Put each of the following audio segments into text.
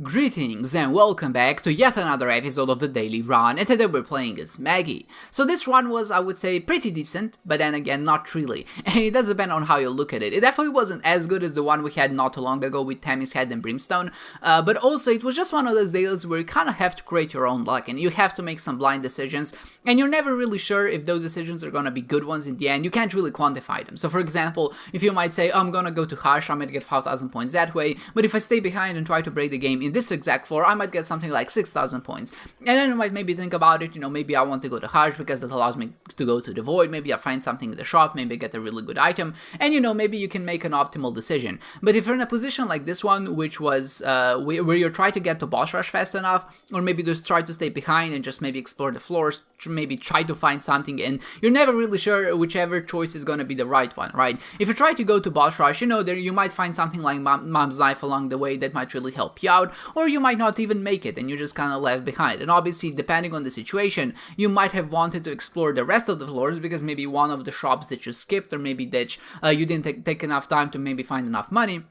Greetings and welcome back to yet another episode of the Daily Run, and today we're playing as Maggie. So this run was, I would say, pretty decent, but then again, not really. And it does depend on how you look at it. It definitely wasn't as good as the one we had not too long ago with Tammy's Head and Brimstone, but also it was just one of those dailies where you kind of have to create your own luck, and you have to make some blind decisions, and you're never really sure if those decisions are gonna be good ones in the end. You can't really quantify them. So for example, if you might say, oh, I'm gonna go to Harsh, I might get 5,000 points that way, but if I stay behind and try to break the game in this exact floor, I might get something like 6,000 points. And then you might maybe think about it, maybe I want to go to Harsh because that allows me to go to the Void, maybe I find something in the shop, maybe I get a really good item, and maybe you can make an optimal decision. But if you're in a position like this one, which was where you're trying to get to boss rush fast enough, or maybe just try to stay behind and just maybe explore the floors, maybe try to find something, and you're never really sure whichever choice is going to be the right one, right? If you try to go to boss rush, there you might find something like Mom's Knife along the way that might really help you out, or you might not even make it and you're just kind of left behind. And obviously, depending on the situation, you might have wanted to explore the rest of the floors because maybe one of the shops that you skipped, or maybe that you didn't take enough time to maybe find enough money,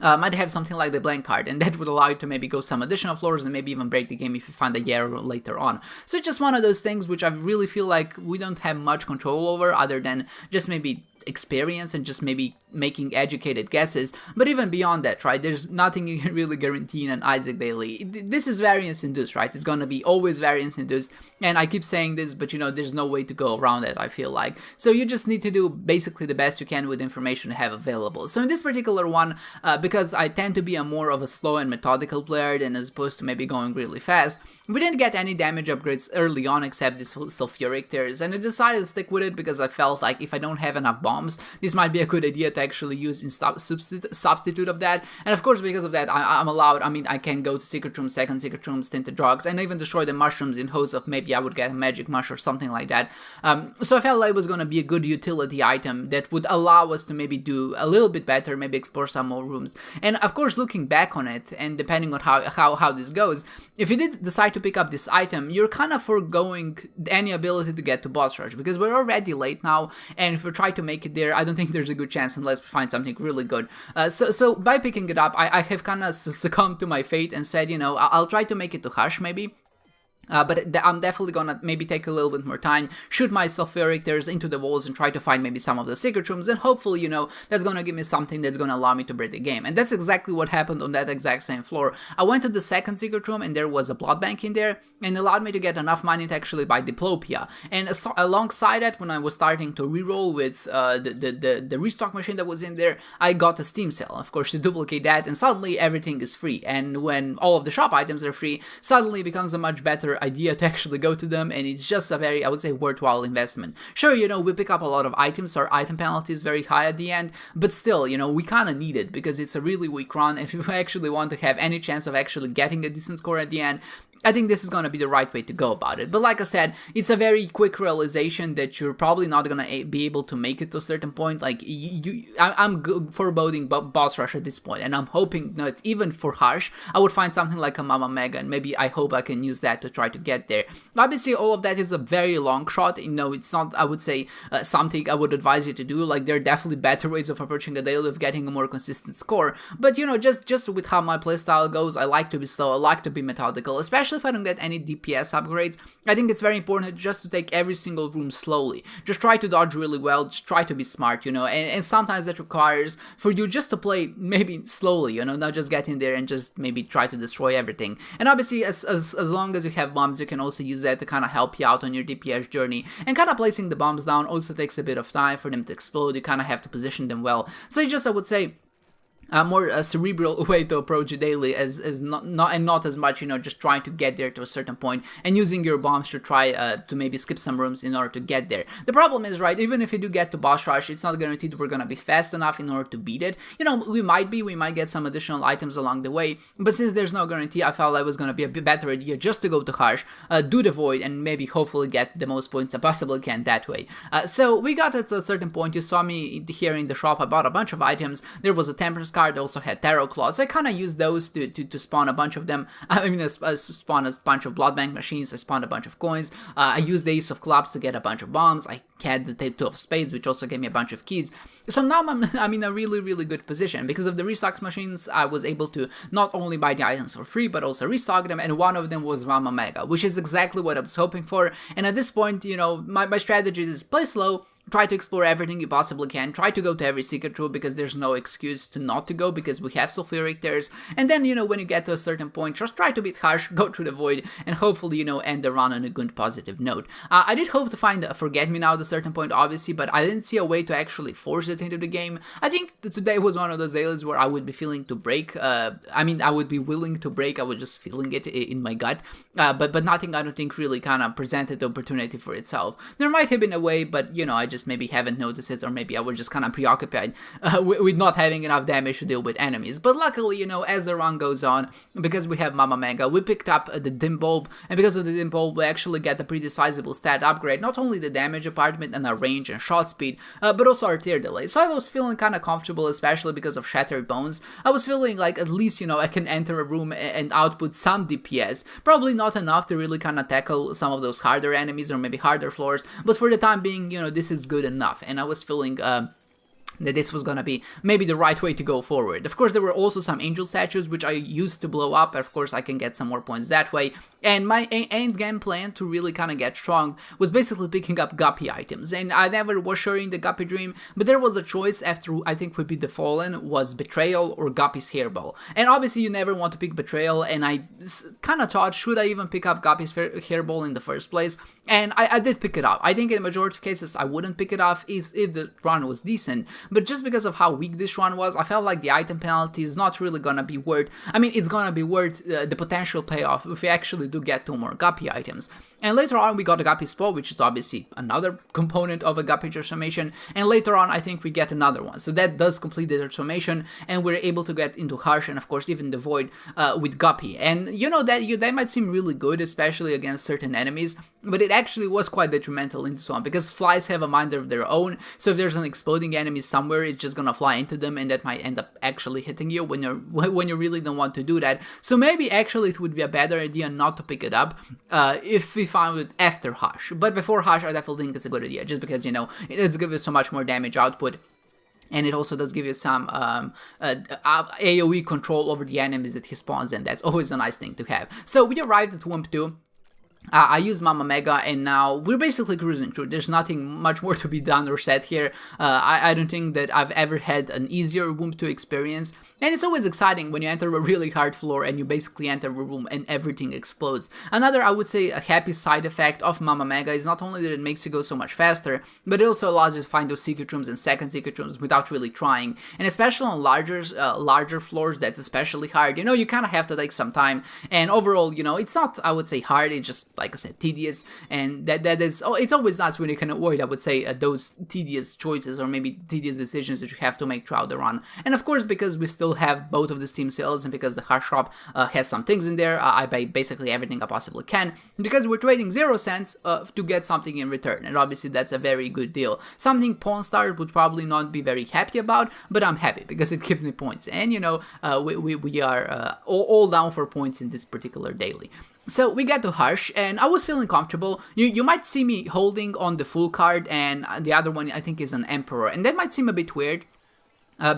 might have something like the blank card, and that would allow you to maybe go some additional floors and maybe even break the game if you find a arrow later on. So it's just one of those things which I really feel like we don't have much control over, other than just maybe experience and just maybe making educated guesses. But even beyond that, right, there's nothing you can really guarantee in an Isaac daily. This is variance induced, right? It's gonna be always variance induced, and I keep saying this, but there's no way to go around it, I feel like. So you just need to do basically the best you can with information you have available. So in this particular one, because I tend to be more of a slow and methodical player than as opposed to maybe going really fast, we didn't get any damage upgrades early on except this sulfuric tears, and I decided to stick with it because I felt like if I don't have enough bombs, this might be a good idea to actually use in substitute of that. And of course, because of that, I'm allowed, I can go to Secret Room, Second Secret Room, Tinted Drugs, and even destroy the mushrooms in hopes of maybe I would get a magic mush or something like that. So I felt like it was going to be a good utility item that would allow us to maybe do a little bit better, maybe explore some more rooms. And of course, looking back on it, and depending on how this goes, if you did decide to pick up this item, you're kind of foregoing any ability to get to boss rush, because we're already late now, and if we try to make it there, I don't think there's a good chance unless we find something really good. So by picking it up, I have kind of succumbed to my fate and said, I'll try to make it to Hush maybe. But I'm definitely gonna maybe take a little bit more time, shoot my sulfuric tears into the walls and try to find maybe some of the secret rooms, and hopefully, that's gonna give me something that's gonna allow me to break the game. And that's exactly what happened on that exact same floor. I went to the second secret room and there was a blood bank in there, and allowed me to get enough money to actually buy diplopia. And alongside that, when I was starting to reroll with the restock machine that was in there, I got a Steam sale, of course, to duplicate that, and suddenly everything is free. And when all of the shop items are free, suddenly it becomes a much better idea to actually go to them, and it's just a very, I would say, worthwhile investment. Sure, we pick up a lot of items, so our item penalty is very high at the end, but still, we kind of need it because it's a really weak run, and if you actually want to have any chance of actually getting a decent score at the end, I think this is going to be the right way to go about it. But like I said, it's a very quick realization that you're probably not going to be able to make it to a certain point. Like, I'm foreboding boss rush at this point, and I'm hoping that even for Harsh, I would find something like a Mama Mega, and maybe I hope I can use that to try to get there. Obviously, all of that is a very long shot. It's not, I would say, something I would advise you to do. Like, there are definitely better ways of approaching a daily of getting a more consistent score. But, just with how my playstyle goes, I like to be slow, I like to be methodical, especially if I don't get any DPS upgrades. I think it's very important just to take every single room slowly. Just try to dodge really well, just try to be smart, and sometimes that requires for you just to play maybe slowly, not just get in there and just maybe try to destroy everything. And obviously, as long as you have bombs, you can also use that to kind of help you out on your DPS journey. And kind of placing the bombs down also takes a bit of time for them to explode. You kind of have to position them well. So it's just, I would say, a more cerebral way to approach it daily, as not as much, just trying to get there to a certain point and using your bombs to try to maybe skip some rooms in order to get there. The problem is, right, even if you do get to boss rush, it's not guaranteed we're gonna be fast enough in order to beat it. We might get some additional items along the way, but since there's no guarantee, I felt like it was gonna be a bit better idea just to go to Harsh, do the Void, and maybe hopefully get the most points I possibly can that way. So we got to a certain point. You saw me here in the shop. I bought a bunch of items. There was a Temperance card card also had Tarot Claws. I kind of used those to spawn a bunch of them. I mean, spawn a bunch of Blood Bank machines. I spawned a bunch of coins. I used the Ace of Clubs to get a bunch of bombs. I had the Two of Spades, which also gave me a bunch of keys. So now I'm in a really, really good position. Because of the restocked machines, I was able to not only buy the items for free, but also restock them, and one of them was Mama Mega, which is exactly what I was hoping for. And at this point, you know, my strategy is play slow, try to explore everything you possibly can, try to go to every secret room because there's no excuse to not to go because we have sulfuric tears, and then, you know, when you get to a certain point, just try to beat Harsh, go through the void, and hopefully, you know, end the run on a good positive note. I did hope to find a Forget Me Now at a certain point, obviously, but I didn't see a way to actually force it into the game. I think today was one of those days where I would be feeling to break, I mean, I would be willing to break, I was just feeling it in my gut, but nothing, I don't think, really kind of presented the opportunity for itself. There might have been a way, but, you know, I just maybe haven't noticed it, or maybe I was just kind of preoccupied with not having enough damage to deal with enemies. But luckily, you know, as the run goes on, because we have Mama Mega, we picked up the Dim Bulb, and because of the Dim Bulb, we actually get a pretty sizable stat upgrade, not only the damage apartment and our range and shot speed, but also our tear delay. So I was feeling kind of comfortable, especially because of Shattered Bones. I was feeling like at least, you know, I can enter a room and output some DPS. Probably not enough to really kind of tackle some of those harder enemies or maybe harder floors, but for the time being, you know, this is good enough. And I was feeling that this was gonna be maybe the right way to go forward. Of course, there were also some angel statues, which I used to blow up. Of course, I can get some more points that way. And my end game plan to really kind of get strong was basically picking up Guppy items. And I never was sure in the Guppy Dream, but there was a choice after, I think we beat the Fallen, was Betrayal or Guppy's Hairball. And obviously you never want to pick Betrayal, and I kind of thought, should I even pick up Guppy's Hairball in the first place? And I did pick it up. I think in the majority of cases I wouldn't pick it up if the run was decent, but just because of how weak this run was, I felt like the item penalty is not really gonna be worth, I mean, it's gonna be worth the potential payoff if we actually do get 2 more Guppy items. And later on we got a Guppy Spot, which is obviously another component of a Guppy transformation, and later on I think we get another one. So that does complete the transformation, and we're able to get into Harsh and of course even the Void with Guppy. And you know, that might seem really good, especially against certain enemies, but it actually was quite detrimental in this one, because flies have a mind of their own, so if there's an exploding enemy somewhere, it's just gonna fly into them, and that might end up actually hitting you when you really don't want to do that. So maybe actually it would be a better idea not to pick it up if we found it after Hush. But before Hush, I definitely think it's a good idea, just because, you know, it does give us so much more damage output. And it also does give you some AoE control over the enemies that he spawns, and that's always a nice thing to have. So we arrived at Womp 2. I used Mama Mega, and now we're basically cruising through. There's nothing much more to be done or said here. I don't think that I've ever had an easier Womp 2 experience. And it's always exciting when you enter a really hard floor and you basically enter a room and everything explodes. Another, I would say, a happy side effect of Mama Mega is not only that it makes you go so much faster, but it also allows you to find those secret rooms and second secret rooms without really trying. And especially on larger floors, that's especially hard. You know, you kind of have to take some time. And overall, you know, it's not, I would say, hard. It's just, like I said, tedious. And that is, it's always nice when you can avoid, I would say, those tedious choices or maybe tedious decisions that you have to make throughout the run. And of course, because we still have both of the Steam sales, and because the Harsh Shop has some things in there, I buy basically everything I possibly can, because we're trading 0 cents to get something in return, and obviously that's a very good deal. Something Pawn Star would probably not be very happy about, but I'm happy because it gives me points, and you know, we are all down for points in this particular daily. So we get to Harsh, and I was feeling comfortable. You might see me holding on the full card, and the other one I think is an Emperor, and that might seem a bit weird,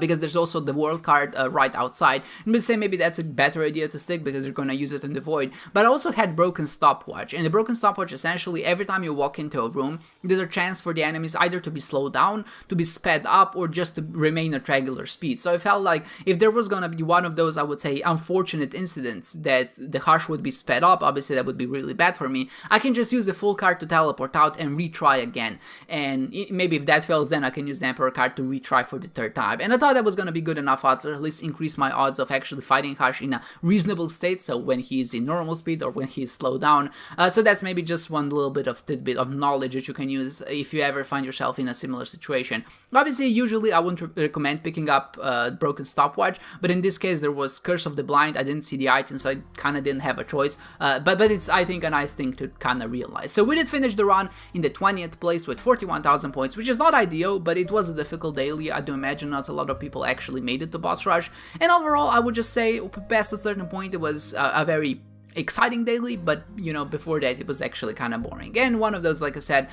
because there's also the world card right outside. And we'd say maybe that's a better idea to stick because you're going to use it in the void. But I also had Broken Stopwatch, and the Broken Stopwatch, essentially every time you walk into a room, there's a chance for the enemies either to be slowed down, to be sped up, or just to remain at regular speed. So I felt like if there was going to be one of those, I would say, unfortunate incidents that the Harsh would be sped up, obviously that would be really bad for me, I can just use the full card to teleport out and retry again. And maybe if that fails, then I can use the Emperor card to retry for the 3rd time. And I thought that was going to be good enough odds, or at least increase my odds of actually fighting Harsh in a reasonable state, so when he's in normal speed or when he's slowed down. So that's maybe just one little bit of tidbit of knowledge that you can use if you ever find yourself in a similar situation. Obviously, usually I wouldn't recommend picking up Broken Stopwatch, but in this case there was Curse of the Blind. I didn't see the item, so I kind of didn't have a choice, but it's, I think, a nice thing to kind of realize. So we did finish the run in the 20th place with 41,000 points, which is not ideal, but it was a difficult daily. I do imagine not a lot of people actually made it to boss rush. And overall, I would just say past a certain point, it was a very exciting daily, but before that it was actually kind of boring. And one of those, like I said,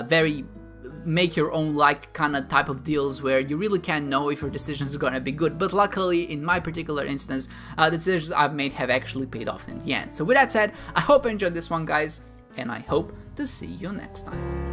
very make your own like kind of type of deals where you really can't know if your decisions are gonna be good, but luckily in my particular instance, the decisions I've made have actually paid off in the end. So with that said, I hope you enjoyed this one, guys, and I hope to see you next time.